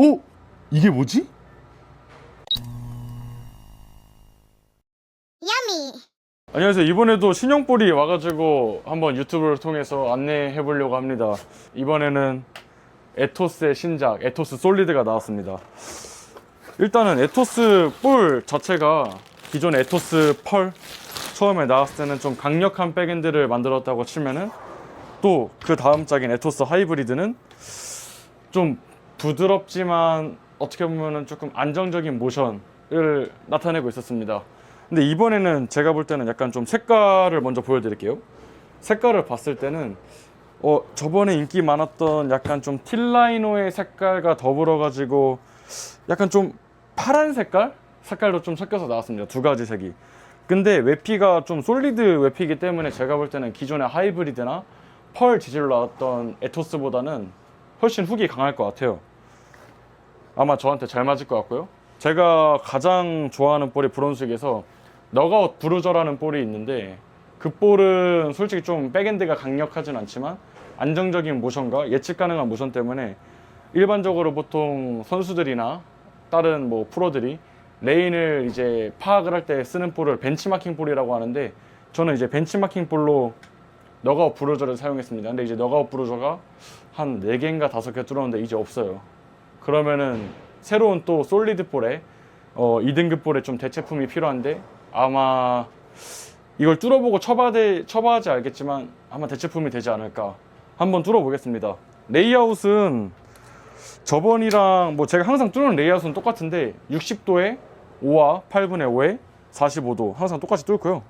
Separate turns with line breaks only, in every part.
오! 이게 뭐지?
야미.
안녕하세요. 이번에도 신형볼이 와가지고 한번 유튜브를 통해서 안내해 보려고 합니다. 이번에는 에토스의 신작 에토스 솔리드가 나왔습니다. 일단은 에토스 볼 자체가 기존 에토스 펄 처음에 나왔을 때는 좀 강력한 백엔드를 만들었다고 치면은, 또 그 다음 짝인 에토스 하이브리드는 좀 부드럽지만 어떻게 보면은 조금 안정적인 모션을 나타내고 있었습니다. 근데 이번에는 제가 볼 때는 약간 좀 색깔을 먼저 보여드릴게요. 색깔을 봤을 때는 저번에 인기 많았던 약간 좀 틸라이노의 색깔과 더불어 가지고 약간 좀 파란 색깔도 좀 섞여서 나왔습니다. 두 가지 색이. 근데 외피가 좀 솔리드 외피이기 때문에 제가 볼 때는 기존의 하이브리드나 펄 재질로 나왔던 에토스보다는 훨씬 훅이 강할 것 같아요. 아마 저한테 잘 맞을 것 같고요. 제가 가장 좋아하는 볼이 브론스에서 너가웃 브루저라는 볼이 있는데, 그 볼은 솔직히 좀 백엔드가 강력하진 않지만 안정적인 모션과 예측 가능한 모션 때문에 일반적으로 보통 선수들이나 다른 뭐 프로들이 레인을 이제 파악을 할 때 쓰는 볼을 벤치마킹 볼이라고 하는데, 저는 이제 벤치마킹 볼로 너가웃 브루저를 사용했습니다. 근데 이제 너가웃 브루저가 한 4개인가 5개 뚫었는데 이제 없어요. 그러면은 새로운 또 솔리드 볼에 2등급 볼에 좀 대체품이 필요한데, 아마 이걸 뚫어보고 쳐봐야지 알겠지만 아마 대체품이 되지 않을까. 한번 뚫어보겠습니다. 레이아웃은 저번이랑 뭐 제가 항상 뚫는 레이아웃은 똑같은데 60도에 5와 8분의 5에 45도 항상 똑같이 뚫고요.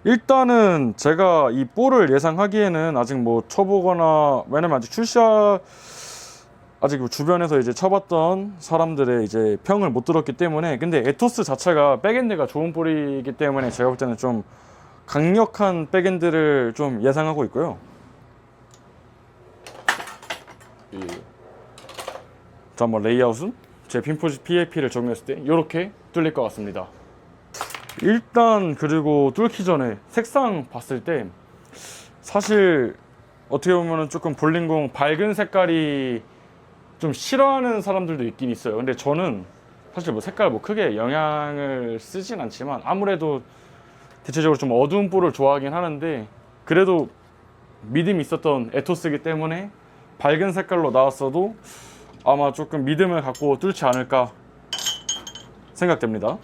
일단은 제가 이 볼을 예상하기에는 아직 뭐 쳐보거나, 왜냐면 아직 아직 주변에서 이제 쳐봤던 사람들의 이제 평을 못 들었기 때문에. 근데 에토스 자체가 백엔드가 좋은 볼이기 때문에 제가 볼 때는 좀 강력한 백엔드를 좀 예상하고 있고요. 자, 한번 레이아웃은 제 핀포지 PAP를 적용했을 때 이렇게 뚫릴 것 같습니다. 일단 그리고 뚫기 전에 색상 봤을 때 사실 어떻게 보면은 조금 볼링공 밝은 색깔이 좀 싫어하는 사람들도 있긴 있어요. 근데 저는 사실 뭐 색깔 뭐 크게 영향을 쓰진 않지만 아무래도 대체적으로 좀 어두운 볼을 좋아하긴 하는데, 그래도 믿음이 있었던 에토스이기 때문에 밝은 색깔로 나왔어도 아마 조금 믿음을 갖고 뚫지 않을까 생각됩니다.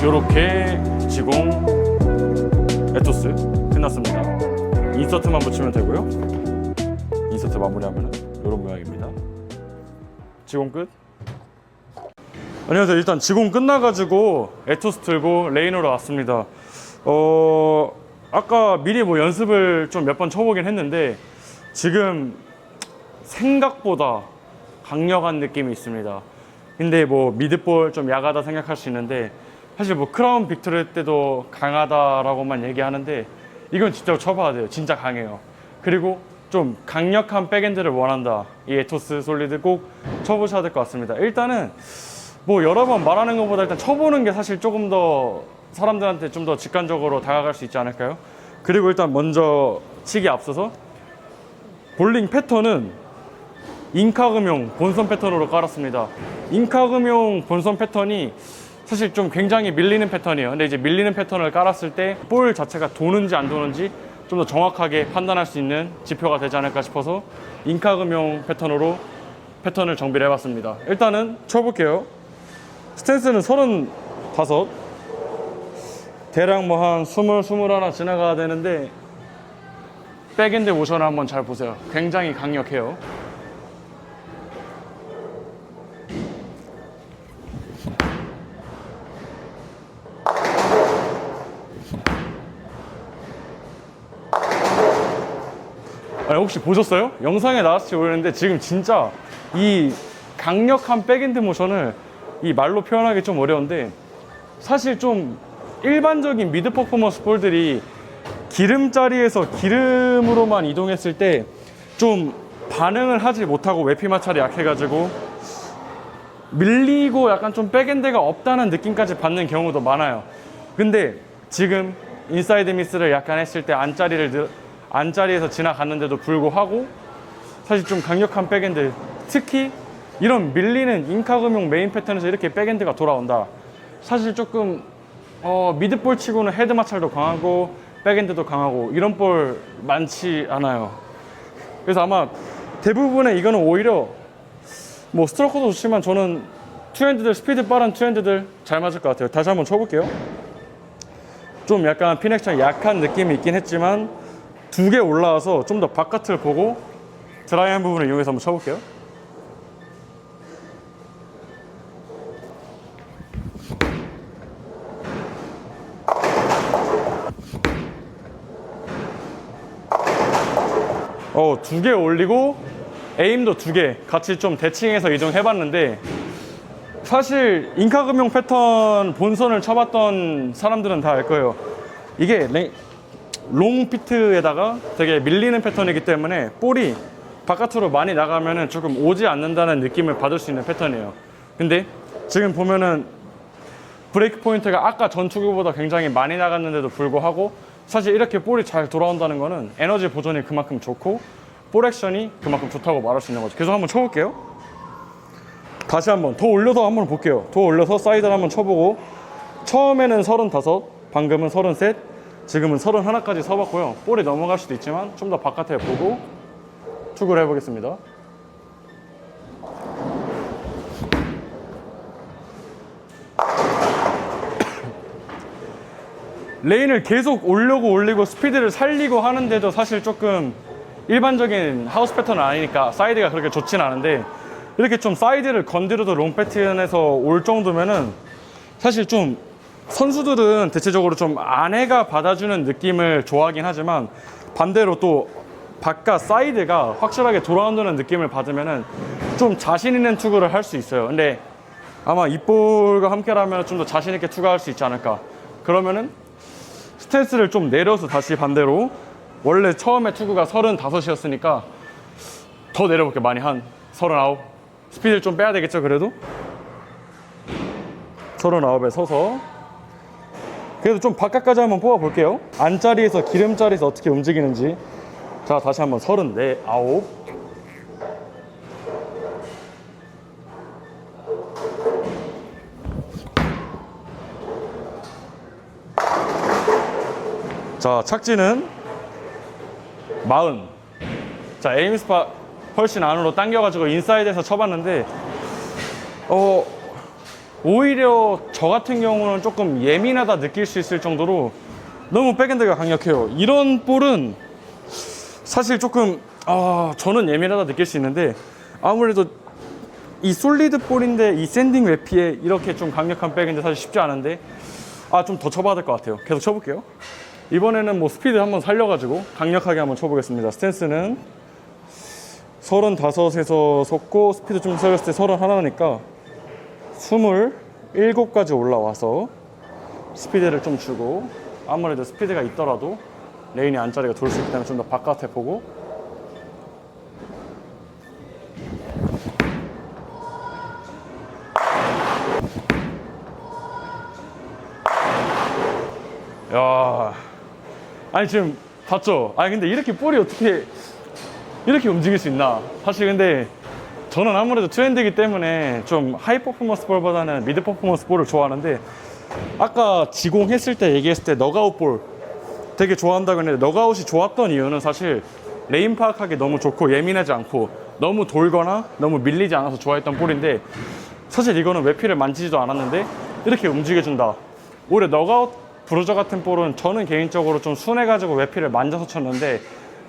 이렇게 지공 에토스 끝났습니다. 인서트만 붙이면 되고요. 인서트 마무리하면 이런 모양입니다. 지공 끝. 안녕하세요. 일단 지공 끝나가지고 에토스 들고 레인으로 왔습니다. 아까 미리 뭐 연습을 좀 몇 번 쳐보긴 했는데 지금 생각보다 강력한 느낌이 있습니다. 근데 뭐 미드볼 좀 야하다 생각할 수 있는데, 사실 뭐 크라운 빅토리 때도 강하다라고만 얘기하는데 이건 진짜로 쳐봐야 돼요. 진짜 강해요. 그리고 좀 강력한 백엔드를 원한다, 이 에토스 솔리드 꼭 쳐보셔야 될 것 같습니다. 일단은 뭐 여러 번 말하는 것보다 일단 쳐보는 게 사실 조금 더 사람들한테 좀 더 직관적으로 다가갈 수 있지 않을까요? 그리고 일단 먼저 치기 앞서서 볼링 패턴은 잉카금용 본선 패턴으로 깔았습니다. 잉카금용 본선 패턴이 사실 좀 굉장히 밀리는 패턴이에요. 근데 이제 밀리는 패턴을 깔았을 때 볼 자체가 도는지 안 도는지 좀 더 정확하게 판단할 수 있는 지표가 되지 않을까 싶어서 잉카금용 패턴으로 패턴을 정비를 해봤습니다. 일단은 쳐볼게요. 스탠스는 35, 대략 뭐 한 20, 21 지나가야 되는데 백엔드 모션을 한번 잘 보세요. 굉장히 강력해요. 아니, 혹시 보셨어요? 영상에 나왔을지 모르겠는데 지금 진짜 이 강력한 백핸드 모션을 이 말로 표현하기 좀 어려운데, 사실 좀 일반적인 미드 퍼포먼스 볼들이 기름자리에서 기름으로만 이동했을 때 좀 반응을 하지 못하고 외피 마찰이 약해가지고 밀리고 약간 좀 백핸드가 없다는 느낌까지 받는 경우도 많아요. 근데 지금 인사이드 미스를 약간 했을 때 안자리에서 지나갔는데도 불구하고 사실 좀 강력한 백핸드, 특히 이런 밀리는 인카금용 메인 패턴에서 이렇게 백핸드가 돌아온다. 사실 조금 미드볼 치고는 헤드 마찰도 강하고 백핸드도 강하고 이런 볼 많지 않아요. 그래서 아마 대부분의 이거는 오히려 뭐 스트로크도 좋지만 저는 투핸드들, 스피드 빠른 투핸드들 잘 맞을 것 같아요. 다시 한번 쳐볼게요. 좀 약간 핀 액션이 약한 느낌이 있긴 했지만 두 개 올라와서 좀 더 바깥을 보고 드라이한 부분을 이용해서 한번 쳐볼게요. 두 개 올리고 에임도 두 개 같이 좀 대칭해서 이동해봤는데, 사실 인카금용 패턴 본선을 쳐봤던 사람들은 다 알 거예요. 이게 롱 피트에다가 되게 밀리는 패턴이기 때문에 볼이 바깥으로 많이 나가면은 조금 오지 않는다는 느낌을 받을 수 있는 패턴이에요. 근데 지금 보면은 브레이크 포인트가 아까 전 투구보다 굉장히 많이 나갔는데도 불구하고 사실 이렇게 볼이 잘 돌아온다는 거는 에너지 보존이 그만큼 좋고 볼 액션이 그만큼 좋다고 말할 수 있는 거죠. 계속 한번 쳐볼게요. 다시 한번 더 올려서 한번 볼게요. 더 올려서 사이드를 한번 쳐보고, 처음에는 35, 방금은 33, 지금은 31까지 서봤고요. 볼이 넘어갈 수도 있지만 좀 더 바깥에 보고 투구를 해보겠습니다. 레인을 계속 올리고 스피드를 살리고 하는데도 사실 조금 일반적인 하우스 패턴은 아니니까 사이드가 그렇게 좋진 않은데, 이렇게 좀 사이드를 건드려도 롱 패턴에서 올 정도면은 사실 좀 선수들은 대체적으로 좀 안에가 받아주는 느낌을 좋아하긴 하지만 반대로 또 바깥 사이드가 확실하게 돌아온다는 느낌을 받으면은 좀 자신 있는 투구를 할 수 있어요. 근데 아마 이 볼과 함께라면 좀 더 자신 있게 투구할 수 있지 않을까. 그러면은 스탠스를 좀 내려서 다시 반대로, 원래 처음에 투구가 35이었으니까 더 내려볼게요. 많이 한 39. 스피드를 좀 빼야 되겠죠. 그래도 39에 서서 그래도 좀 바깥까지 한번 뽑아 볼게요. 안자리에서 기름자리에서 어떻게 움직이는지. 자, 다시 한번 34, 9. 자, 착지는 40. 자, 에임 스팟 훨씬 안으로 당겨가지고 인사이드에서 쳐봤는데 오히려 저 같은 경우는 조금 예민하다 느낄 수 있을 정도로 너무 백핸드가 강력해요. 이런 볼은 사실 조금 저는 예민하다 느낄 수 있는데, 아무래도 이 솔리드 볼인데 이 샌딩 외피에 이렇게 좀 강력한 백핸드 사실 쉽지 않은데 좀 더 쳐봐야 될 것 같아요. 계속 쳐볼게요. 이번에는 뭐 스피드 한번 살려가지고 강력하게 한번 쳐보겠습니다. 스탠스는 35에서 섰고 스피드 좀 살렸을 때 31이니까 27까지 올라와서 스피드를 좀 주고, 아무래도 스피드가 있더라도 레인이 안자리가 돌 수 있기 때문에 좀 더 바깥에 보고, 야, 아니 지금 봤죠? 아니 근데 이렇게 볼이 어떻게 이렇게 움직일 수 있나? 사실 근데 저는 아무래도 투핸드이기 때문에 좀 하이 퍼포먼스 볼보다는 미드 퍼포먼스 볼을 좋아하는데, 아까 지공했을 때 얘기했을 때 너가웃 볼 되게 좋아한다고 했는데, 너가웃이 좋았던 이유는 사실 레인 파악하기 너무 좋고 예민하지 않고 너무 돌거나 너무 밀리지 않아서 좋아했던 볼인데, 사실 이거는 외피를 만지지도 않았는데 이렇게 움직여준다. 오히려 너가웃 브루저 같은 볼은 저는 개인적으로 좀 순해가지고 외피를 만져서 쳤는데,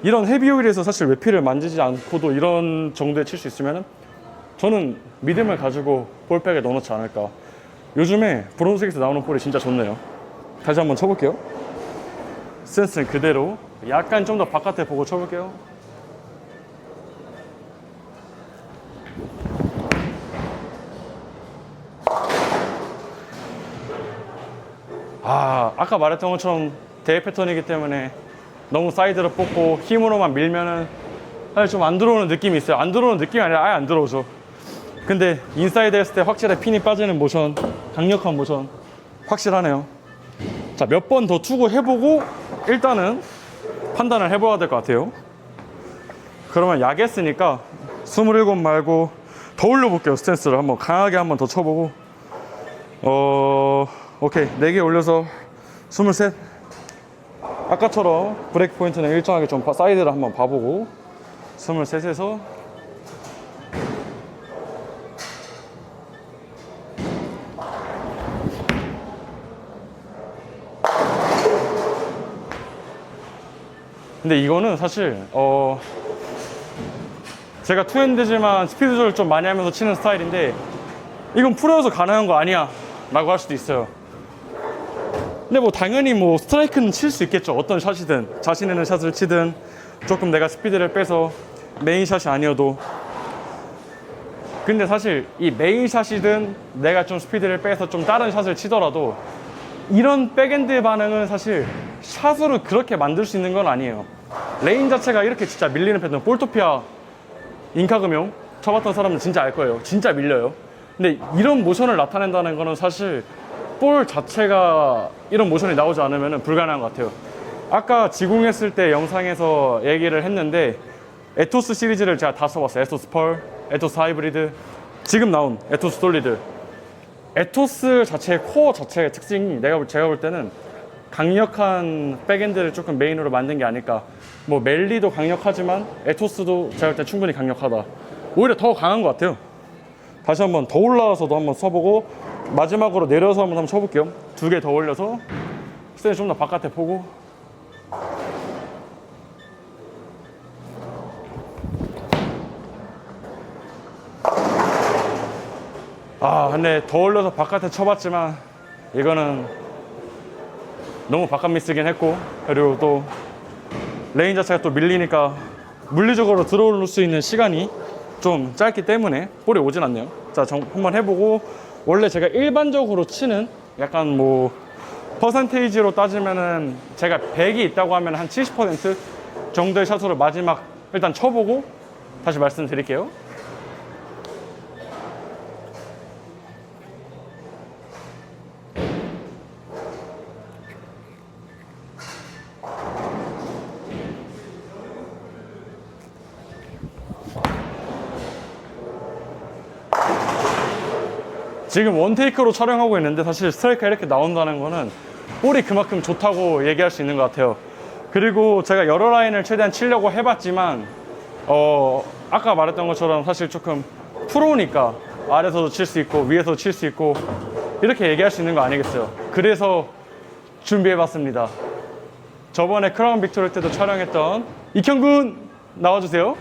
이런 헤비오일에서 사실 외피를 만지지 않고도 이런 정도에 칠 수 있으면 저는 믿음을 가지고 볼백에 넣어놓지 않을까. 요즘에 브론스에서 나오는 볼이 진짜 좋네요. 다시 한번 쳐볼게요. 스탠스는 그대로 약간 좀 더 바깥에 보고 쳐볼게요. 아까 말했던 것처럼 대회 패턴이기 때문에 너무 사이드로 뽑고 힘으로만 밀면은 사실 좀 안 들어오는 느낌이 있어요. 안 들어오는 느낌이 아니라 아예 안 들어오죠. 근데 인사이드 했을 때 확실히 핀이 빠지는 모션, 강력한 모션 확실하네요. 자, 몇 번 더 투구 해보고 일단은 판단을 해봐야 될 것 같아요. 그러면 야겠으니까 27 말고 더 올려볼게요. 스탠스를 한번 강하게 한번 더 쳐보고 오케이 4개 올려서 23. 아까처럼 브레이크 포인트는 일정하게 좀 사이드를 한번 봐보고 23에서 근데 이거는 사실 제가 투핸드지만 스피드 조절 좀 많이 하면서 치는 스타일인데 이건 프로여서 가능한 거 아니야 라고 할 수도 있어요. 근데 뭐 당연히 뭐 스트라이크는 칠 수 있겠죠. 어떤 샷이든 자신 있는 샷을 치든 조금 내가 스피드를 빼서 메인 샷이 아니어도. 근데 사실 이 메인 샷이든 내가 좀 스피드를 빼서 좀 다른 샷을 치더라도 이런 백핸드 반응은 사실 샷으로 그렇게 만들 수 있는 건 아니에요. 레인 자체가 이렇게 진짜 밀리는 패턴, 볼토피아 인카금용 쳐봤던 사람은 진짜 알 거예요. 진짜 밀려요. 근데 이런 모션을 나타낸다는 거는 사실 볼 자체가 이런 모션이 나오지 않으면 불가능한 것 같아요. 아까 지공했을 때 영상에서 얘기를 했는데 에토스 시리즈를 제가 다 써봤어요. 에토스 펄, 에토스 하이브리드, 지금 나온 에토스 솔리드. 에토스 자체의 코어 자체의 특징이 제가 볼 때는 강력한 백엔드를 조금 메인으로 만든 게 아닐까. 뭐 멜리도 강력하지만 에토스도 제가 볼 때 충분히 강력하다. 오히려 더 강한 것 같아요. 다시 한번 더 올라와서도 한번 써보고 마지막으로 내려서 한번 쳐볼게요. 2개 더 올려서 스탠스 좀 더 바깥에 보고 근데 더 올려서 바깥에 쳐봤지만 이거는 너무 바깥 미스긴 했고 그리고 또 레인 자체가 또 밀리니까 물리적으로 들어올 수 있는 시간이 좀 짧기 때문에 볼이 오진 않네요. 자, 한번 해보고 원래 제가 일반적으로 치는 약간 뭐 퍼센테이지로 따지면은 제가 100이 있다고 하면 한 70% 정도의 샷으로 마지막 일단 쳐보고 다시 말씀드릴게요. 지금 원테이크로 촬영하고 있는데 사실 스트라이크가 이렇게 나온다는 거는 볼이 그만큼 좋다고 얘기할 수 있는 것 같아요. 그리고 제가 여러 라인을 최대한 치려고 해봤지만 아까 말했던 것처럼 사실 조금 프로니까 아래서도 칠 수 있고 위에서도 칠 수 있고 이렇게 얘기할 수 있는 거 아니겠어요. 그래서 준비해봤습니다. 저번에 크라운 빅토리 때도 촬영했던 이형군 나와주세요.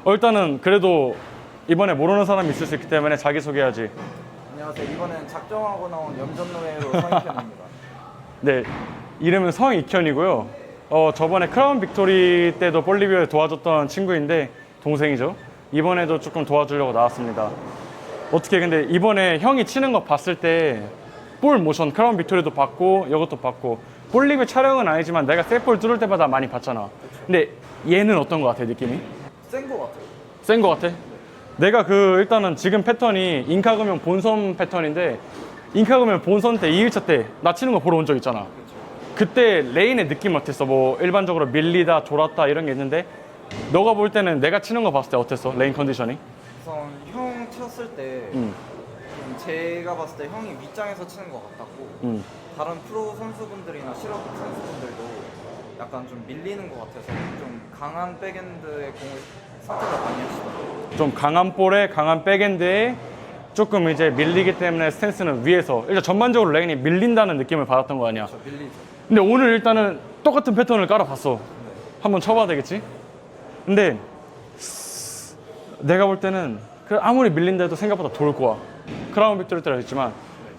일단은 그래도 이번에 모르는 사람이 있을 수 있기 때문에 자기소개해야지.
안녕하세요. 이번엔 작정하고 나온 염전노예로 성익현입니다.
네, 이름은 성익현이고요. 저번에 크라운 빅토리 때도 볼리비아에 도와줬던 친구인데 동생이죠. 이번에도 조금 도와주려고 나왔습니다. 어떻게 근데 이번에 형이 치는 거 봤을 때 볼 모션 크라운 빅토리도 봤고 이것도 봤고 볼리비아 촬영은 아니지만 내가 셋볼 뚫을 때마다 많이 봤잖아. 근데 얘는 어떤 거 같아 느낌이?
센 거 같아요.
센 거 같아? 내가 일단은 지금 패턴이 인카금용 본선 패턴인데 인카금용 본선 때 2일차 때 나 치는 거 보러 온 적 있잖아. 그때 레인의 느낌 어땠어? 뭐 일반적으로 밀리다 졸았다 이런 게 있는데 너가 볼 때는 내가 치는 거 봤을 때 어땠어? 레인 컨디션이?
우선 형 쳤을 때 제가 봤을 때 형이 윗장에서 치는 것 같았고 다른 프로 선수분들이나 실업 선수분들도 약간 좀 밀리는 것 같아서 좀 강한 백엔드의 공을 선택을 많이 하시더라고요.
좀 강한 볼에 강한 백엔드에 조금 이제 밀리기 때문에 스탠스는 위에서 일단 전반적으로 레인이 밀린다는 느낌을 받았던 거 아니야.
저 밀리죠.
근데 오늘 일단은 똑같은 패턴을 깔아봤어. 한번 쳐봐야 되겠지? 근데 내가 볼 때는 아무리 밀린데도 생각보다 돌 거야. 크라운 빅토리 때도 했지만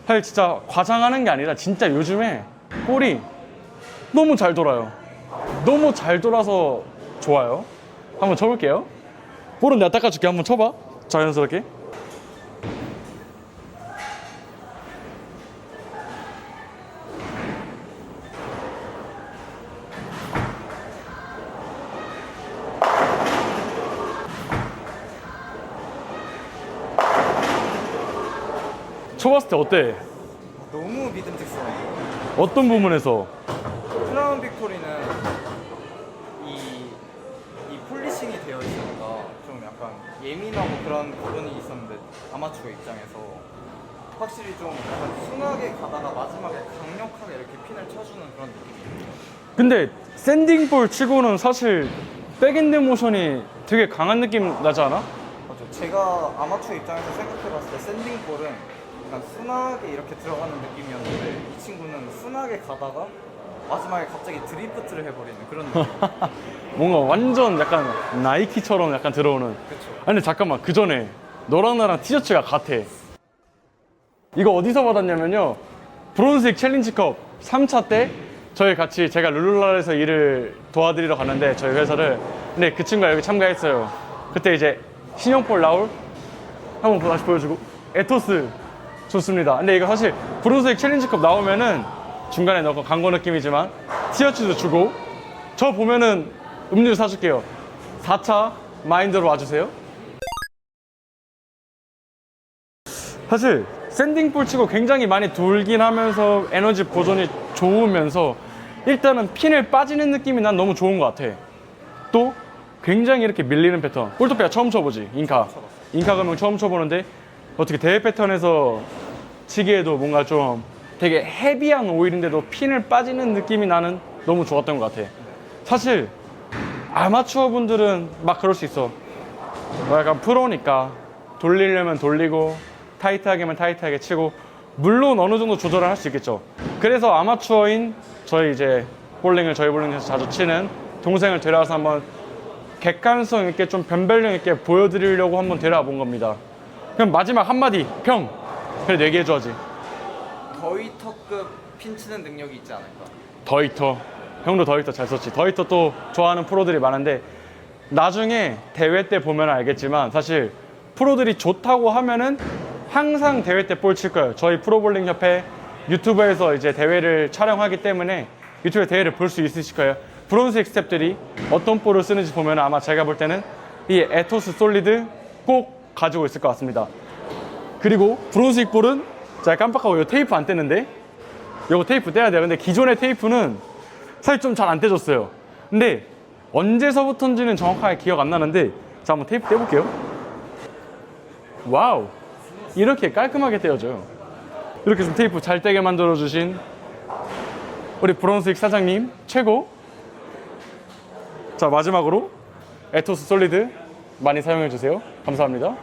사실 진짜 과장하는 게 아니라 진짜 요즘에 볼이 너무 잘 돌아요. 너무 잘 돌아서 좋아요. 한번 쳐볼게요. 볼은 내가 닦아줄게. 한번 쳐봐. 자연스럽게. 쳐봤을 때 어때?
너무 믿음직스러워요.
어떤 부분에서?
크라운 빅토리는 이 폴리싱이 되어 있으니까 좀 약간 예민하고 그런 부분이 있었는데 아마추어 입장에서 확실히 좀 약간 순하게 가다가 마지막에 강력하게 이렇게 핀을 쳐주는 그런 느낌이에요.
근데 샌딩볼 치고는 사실 백엔드 모션이 되게 강한 느낌 나지 않아?
맞죠. 제가 아마추어 입장에서 생각해봤을 때 샌딩볼은 약간 순하게 이렇게 들어가는 느낌이었는데 이 친구는 순하게 가다가 마지막에 갑자기 드리프트를 해버리는 그런 느낌.
뭔가 완전 약간 나이키처럼 약간 들어오는.
그쵸.
아니 근데 잠깐만, 그 전에 너랑 나랑 티셔츠가 같아. 이거 어디서 받았냐면요, 브론즈익 챌린지컵 3차 때 저희 같이, 제가 룰루랄에서 일을 도와드리러 갔는데 저희 회사를, 근데 그 친구가 여기 참가했어요. 그때 이제 신형볼 나올, 한번 다시 보여주고, 에토스 좋습니다. 근데 이거 사실 브론즈익 챌린지컵 나오면은 중간에 넣고 광고 느낌이지만 티셔츠도 주고, 저 보면은 음료 사줄게요. 4차 마인드로 와주세요. 사실 샌딩볼 치고 굉장히 많이 돌긴 하면서 에너지 보존이 좋으면서 일단은 핀을 빠지는 느낌이 난 너무 좋은 것 같아. 또 굉장히 이렇게 밀리는 패턴. 볼토페아 처음 쳐보지? 인카 가면 처음 쳐보는데 어떻게 대회 패턴에서 치기에도 뭔가 좀 되게 헤비한 오일인데도 핀을 빠지는 느낌이 나는 너무 좋았던 것 같아. 사실 아마추어 분들은 막 그럴 수 있어. 약간 프로니까 돌리려면 돌리고 타이트하게만 타이트하게 치고, 물론 어느 정도 조절을 할 수 있겠죠. 그래서 아마추어인 저희 이제 저희 볼링에서 자주 치는 동생을 데려와서 한번 객관성 있게 좀 변별력 있게 보여드리려고 한번 데려와 본 겁니다. 그럼 마지막 한마디 평 그래 얘기해줘야지.
더히터급 핀 치는 능력이 있지 않을까.
더히터, 형도 더히터 잘 썼지. 더히터 또 좋아하는 프로들이 많은데 나중에 대회 때 보면 알겠지만 사실 프로들이 좋다고 하면은 항상 대회 때 볼 칠 거예요. 저희 프로볼링 협회 유튜브에서 이제 대회를 촬영하기 때문에 유튜브에 대회를 볼 수 있으실 거예요. 브론즈익 스텝들이 어떤 볼을 쓰는지 보면 아마 제가 볼 때는 이 에토스 솔리드 꼭 가지고 있을 것 같습니다. 그리고 브론즈익 볼은 제가 깜빡하고 이 테이프 안 떼는데, 이거 테이프 떼야 돼요. 근데 기존의 테이프는 사실 좀 잘 안 떼졌어요. 근데 언제서부터인지는 정확하게 기억 안 나는데, 자 한번 테이프 떼볼게요. 와우, 이렇게 깔끔하게 떼어져요. 이렇게 좀 테이프 잘 떼게 만들어주신 우리 브론즈익 사장님 최고. 자 마지막으로 에토스 솔리드 많이 사용해주세요. 감사합니다.